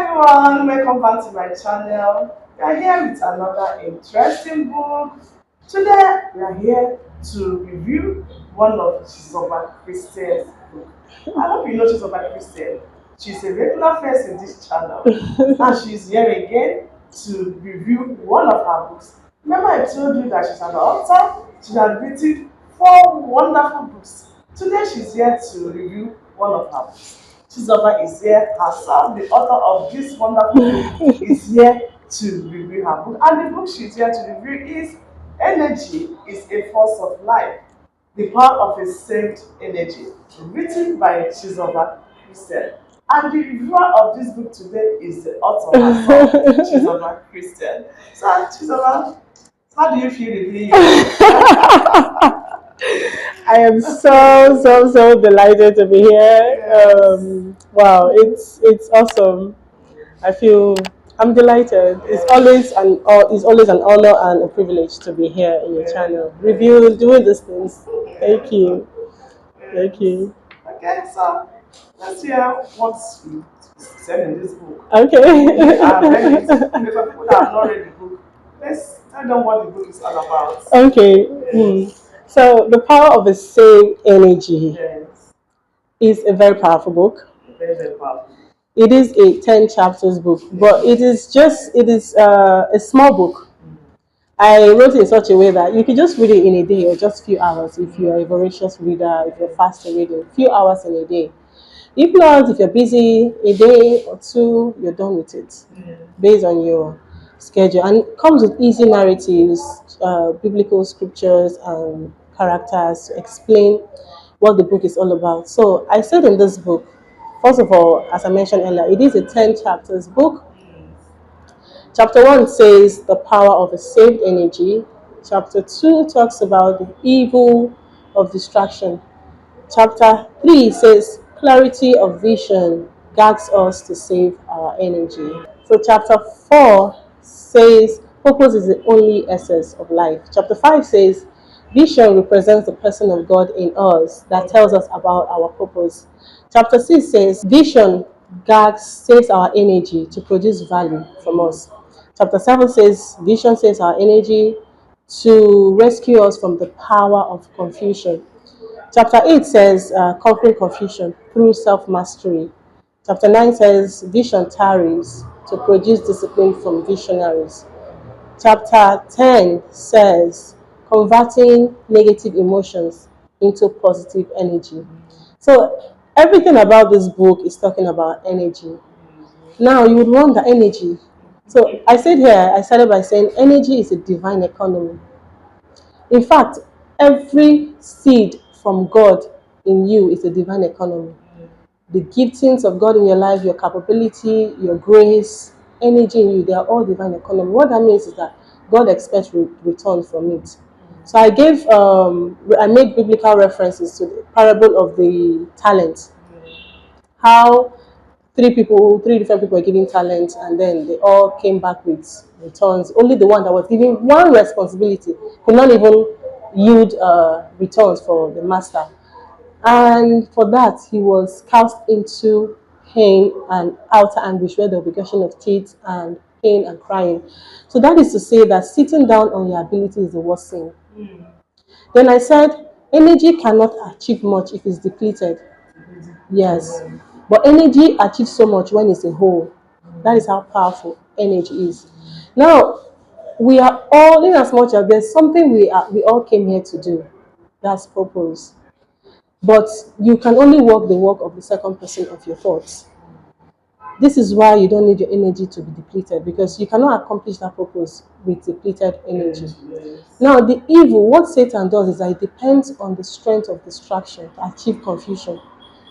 everyone, welcome back to my channel. We are here with another interesting book. Today we are here to review one of Chizoba Christian's book. I hope you know Chizoba Christian. She's a regular face in this channel and she's here again to review one of her books. Remember I told you that she's an author. She has written 4 wonderful books. Today she's here to review one of her books. Chizoba is here herself, the author of this wonderful book, is here to review her book. And the book she's here to review is Energy is a Force of Life, the Power of a Saved Energy, written by Chizoba Christian. And the reviewer of this book today is the author herself, Chizoba Christian. So, Chizoba, how do you feel reviewing it? I am so delighted to be here. Yes. Wow, it's awesome. I'm delighted. It's always an honor and a privilege to be here in your channel, reviewing, doing these things. Thank you, thank you. Okay, so let's hear what you said in this book. Okay. I've read it. And for people that have not read the book, let's tell them what the book is all about. Okay. So the power of a same energy Yes, is a very powerful book. very powerful. It is a 10 chapters book, but it is a small book. I wrote it in such a way that you can just read it in a day or just few hours if you are a voracious reader, if you're fast in reading, few hours in a day. If not, if you're busy, a day or two, you're done with it based on your schedule. And it comes with easy narratives, biblical scriptures, and characters to explain what the book is all about. So I said in this book, first of all, as I mentioned earlier, it is a 10 chapters book. Chapter 1 says the power of a saved energy. Chapter 2 talks about the evil of distraction. Chapter 3 says clarity of vision guides us to save our energy. So chapter 4 says purpose is the only essence of life. Chapter 5 says vision represents the person of God in us that tells us about our purpose. Chapter 6 says vision guides saves our energy to produce value from us. Chapter 7 says vision saves our energy to rescue us from the power of confusion. Chapter 8 says conquering confusion through self-mastery. Chapter 9 says vision tarries to produce discipline from visionaries. Chapter 10 says converting negative emotions into positive energy. So everything about this book is talking about energy. Now you would wonder energy. So I started by saying energy is a divine economy. In fact, every seed from God in you is a divine economy. The giftings of God in your life, your capability, your grace, energy in you, they are all divine economy. What that means is that God expects return from it. So I made biblical references to the parable of the talents. How three different people were given talents, and then they all came back with returns. Only the one that was given one responsibility could not even yield returns for the master. And for that, he was cast into pain and outer anguish, where there will be gushing of teeth and pain and crying. So that is to say that sitting down on your ability is the worst thing. Then I said, energy cannot achieve much if it's depleted. Yes. But energy achieves so much when it's a whole. That is how powerful energy is. Now, we are all, in as much as there's something we all came here to do. That's purpose. But you can only walk the walk of the second person of your thoughts. This is why you don't need your energy to be depleted, because you cannot accomplish that purpose with depleted energy. Now, the evil, what Satan does is that it depends on the strength of distraction to achieve confusion.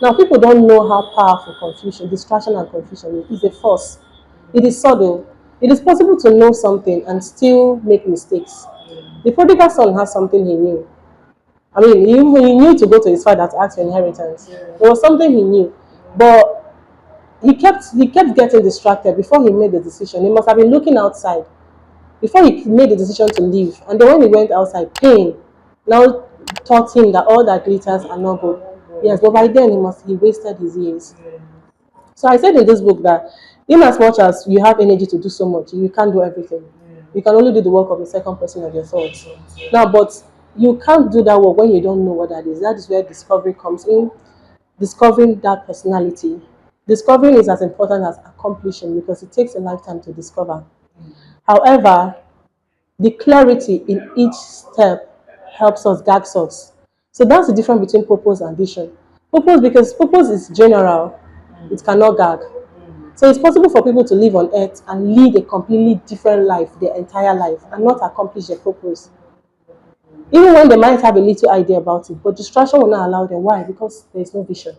Now, people don't know how powerful distraction and confusion is a force. It is subtle. It is possible to know something and still make mistakes. The prodigal son has something he knew. I mean, he knew to go to his father to ask for inheritance. It was something he knew. But he kept getting distracted before he made the decision. He must have been looking outside before he made the decision to leave. And then when he went outside, pain now taught him that all that glitters are not good. Yes, but by then he wasted his years. So I said in this book that In as much as you have energy to do so much, you can't do everything. You can only do the work of the second person of your thoughts. Now, but you can't do that work when you don't know what that is. That is where discovery comes in. Discovering that personality. Discovering is as important as accomplishing because it takes a lifetime to discover. However, the clarity in each step helps us, guides us. So that's the difference between purpose and vision. Purpose, because purpose is general, it cannot gag. So it's possible for people to live on earth and lead a completely different life, their entire life, and not accomplish their purpose. Even when they might have a little idea about it, but distraction will not allow them. Why? Because there is no vision.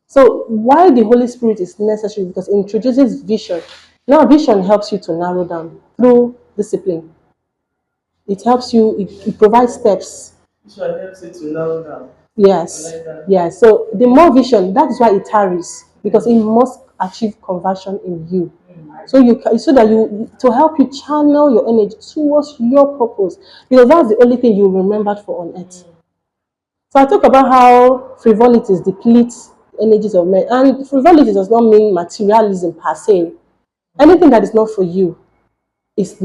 So why the Holy Spirit is necessary? Because it introduces vision. Now vision helps you to narrow down through discipline. It helps you, it provides steps. Vision helps you to narrow down. Yes. Yes. So the more vision, that is why it tarries, because it must achieve conversion in you. So so that you, to help you channel your energy towards your purpose, because that's the only thing you remembered for on earth. So I talk about how frivolities deplete energies of men, and frivolity does not mean materialism per se. Anything that is not for you is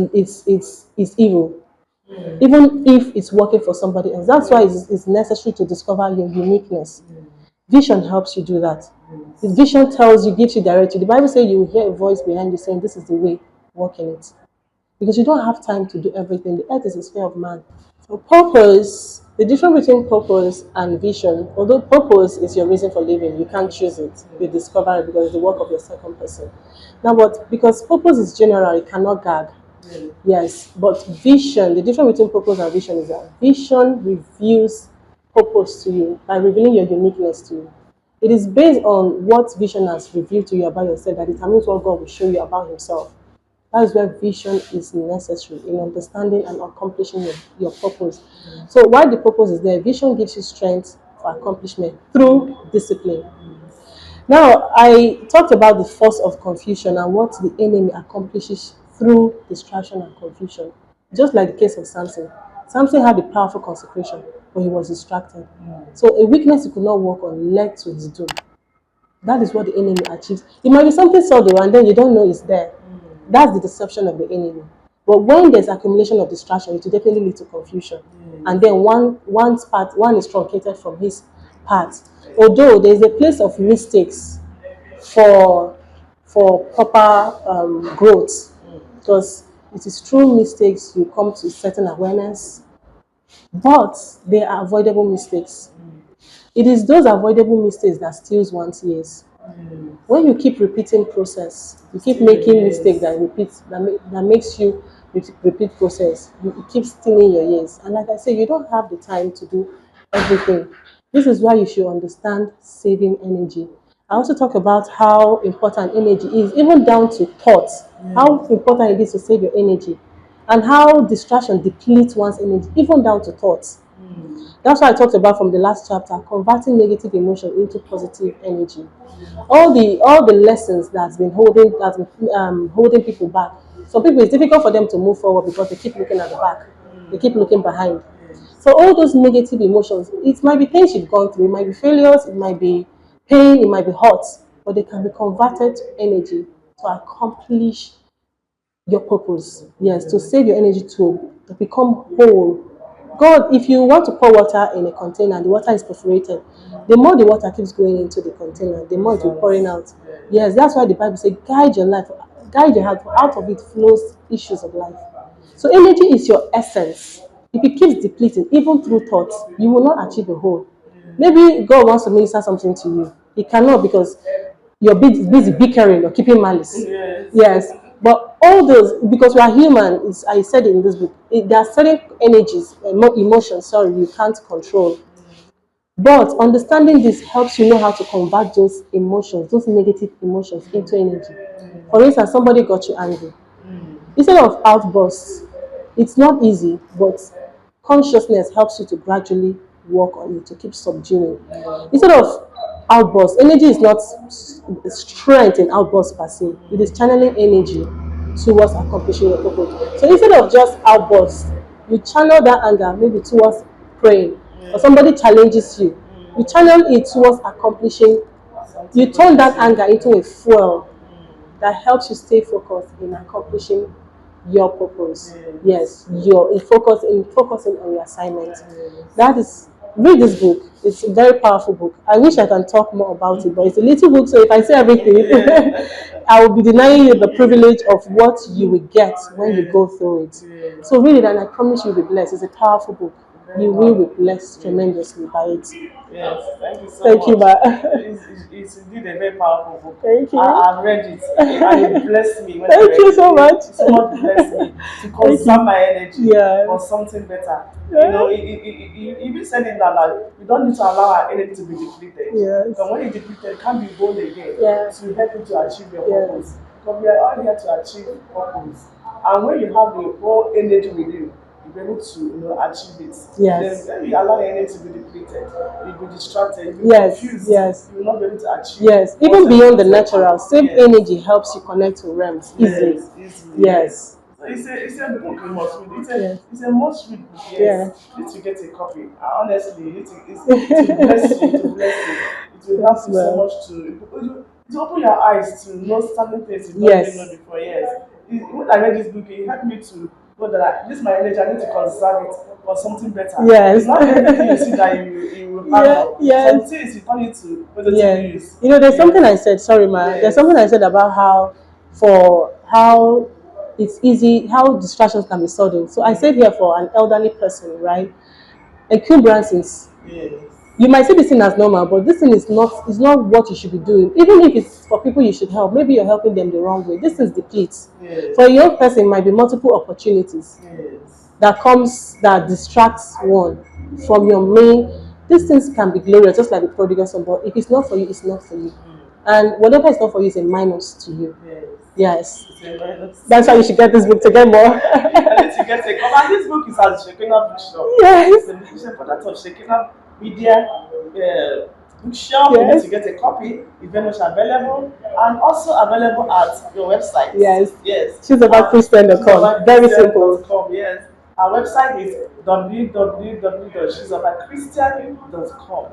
evil, even if it's working for somebody else. That's why it's necessary to discover your uniqueness. Vision helps you do that. The vision tells you, gives you direction. The Bible says you will hear a voice behind you saying, "This is the way, walk in it." Because you don't have time to do everything. The earth is a sphere of man. So purpose, the difference between purpose and vision, although purpose is your reason for living, you can't choose it. You discover it because it's the work of your second person. Now, but because purpose is general, it cannot gag. Yes, but vision, the difference between purpose and vision is that vision reveals purpose to you by revealing your uniqueness to you. It is based on what vision has revealed to you about yourself that determines what God will show you about Himself. That is where vision is necessary in understanding and accomplishing your purpose. So while the purpose is there, vision gives you strength for accomplishment through discipline. Now, I talked about the force of confusion and what the enemy accomplishes through distraction and confusion. Just like the case of Samson. Samson had a powerful consecration, but he was distracted. So a weakness he could not work on led to his doom. That is what the enemy achieves. It might be something subtle and then you don't know it's there. That's the deception of the enemy. But when there's accumulation of distraction, it will definitely lead to confusion. And then one is truncated from his part. Although there's a place of mistakes for proper growth, because it is through mistakes you come to certain awareness, but they are avoidable mistakes. It is those avoidable mistakes that steals one's years. When you keep repeating process, you keep making mistakes that makes you repeat process. You keep stealing your years. And like I say, you don't have the time to do everything. This is why you should understand saving energy. I also talk about how important energy is, even down to thoughts. How important it is to save your energy, and how distraction depletes one's energy, even down to thoughts. That's what I talked about from the last chapter, converting negative emotion into positive energy. All the lessons that's been holding people back. Some people, it's difficult for them to move forward because they keep looking at the back, they keep looking behind. So all those negative emotions, it might be things you've gone through, it might be failures, it might be pain, it might be hurt, but they can be converted to energy to accomplish your purpose. Yes, to save your energy to become whole. God, if you want to pour water in a container and the water is perforated, the more the water keeps going into the container, the more it will pouring out. Yes, that's why the Bible says, guide your life, guide your heart, for out of it flows issues of life. So energy is your essence. If it keeps depleting, even through thoughts, you will not achieve a whole. Maybe God wants to minister something to you. He cannot because you're busy bickering or keeping malice. Yes. But all those, because we are human, I said in this book, there are certain energies, emotions, sorry, you can't control. But understanding this helps you know how to convert those emotions, those negative emotions into energy. For instance, somebody got you angry. Instead of outbursts, it's not easy, but consciousness helps you to gradually work on it, to keep subduing. Instead of outbursts, energy is not strength in outbursts per se, it is channeling energy towards accomplishing your purpose. So instead of just outbursts, you channel that anger maybe towards praying, or somebody challenges you, you channel it towards accomplishing, you turn that anger into a fuel that helps you stay focused in accomplishing your purpose. Yes. Yes, your in focusing on your assignment. Yes. That is, read this book. It's a very powerful book. I wish I can talk more about it, but it's a little book, so if I say everything, I will be denying you the privilege of what you will get when you go through it. Yes. So read it, and I promise you'll be blessed. It's a powerful book. You will be blessed tremendously by it. Yes, thank you so Thank you, much. Ma. It's indeed a very powerful book. Thank you. I've read it and it blessed me when I Thank read you it. so much. It so much blessed me to Thank conserve you. my energy Yeah. for something better. You know, if you said it that you don't need to allow our energy to be depleted. Yes. But when it's depleted, it can't be bold again Yeah. to help you to achieve your Yeah. purpose. Because we are all here to achieve purpose. And when you have the whole energy with you, you'll be able to achieve it. Yes. Then when you allow your energy to be depleted, you'll be distracted, you'll be Yes. confused, Yes. you will not be able to achieve. Yes. Even beyond the natural, same Yes. energy helps you connect to realms easily. Yes, easily. Yes. So it's a book you must read. Yes. It's a must read book. Yes. Yeah. You need to get a copy. Honestly, it will bless you. It will bless you. It will help Yes, you so well. much to open your eyes to know certain things you don't Yes. even know before. Yes. When I read this book, it helped me to know that this is my energy. I need to conserve it for something better. Yes. It's not everything you see that you handle. Yes. Some things you turn it to positive Yeah. use. You know, there's Yes. something I said, sorry, ma. There's Yes. something I said about how it's easy, how distractions can be sudden. So I said here for an elderly person, right? Encumbrance, Yes. you might see this thing as normal, but this thing is not what you should be doing. Even if it's for people you should help, maybe you're helping them the wrong way. This is depletes. Yes. For a young person, it might be multiple opportunities Yes. that distracts one from your main. These things can be glorious, just like the prodigal son, but if it's not for you, it's not for you. And whatever is not for you is a minus to you. Yes. Yes. That's why you should get this book to get more. I need to get a copy. And this book is at Shekina Bookshop. Yes. It's a product of Shekina Media Bookshop. You need to get a copy. It's very much available and also available at your website. Yes. Yes. Chizoba Christian.com. Very simple. Yes. Our website is www.chizobachristian.com.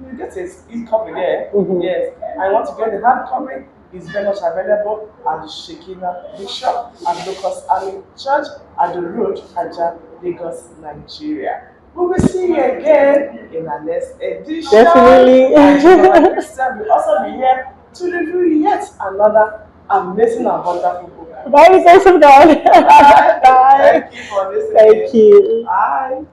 You get a e-copy there. Mhm. Yes. I want to get the hard copy. It's very much available at the Shekina Bishop at Locust Army Church at the Road, Aja, Lagos, Nigeria. We will see you again in our next edition. Definitely. And Chizoba Christian will also be here to review yet another amazing and wonderful book. By the grace of God. Bye. Bye. Thank you for listening. Thank you. Bye.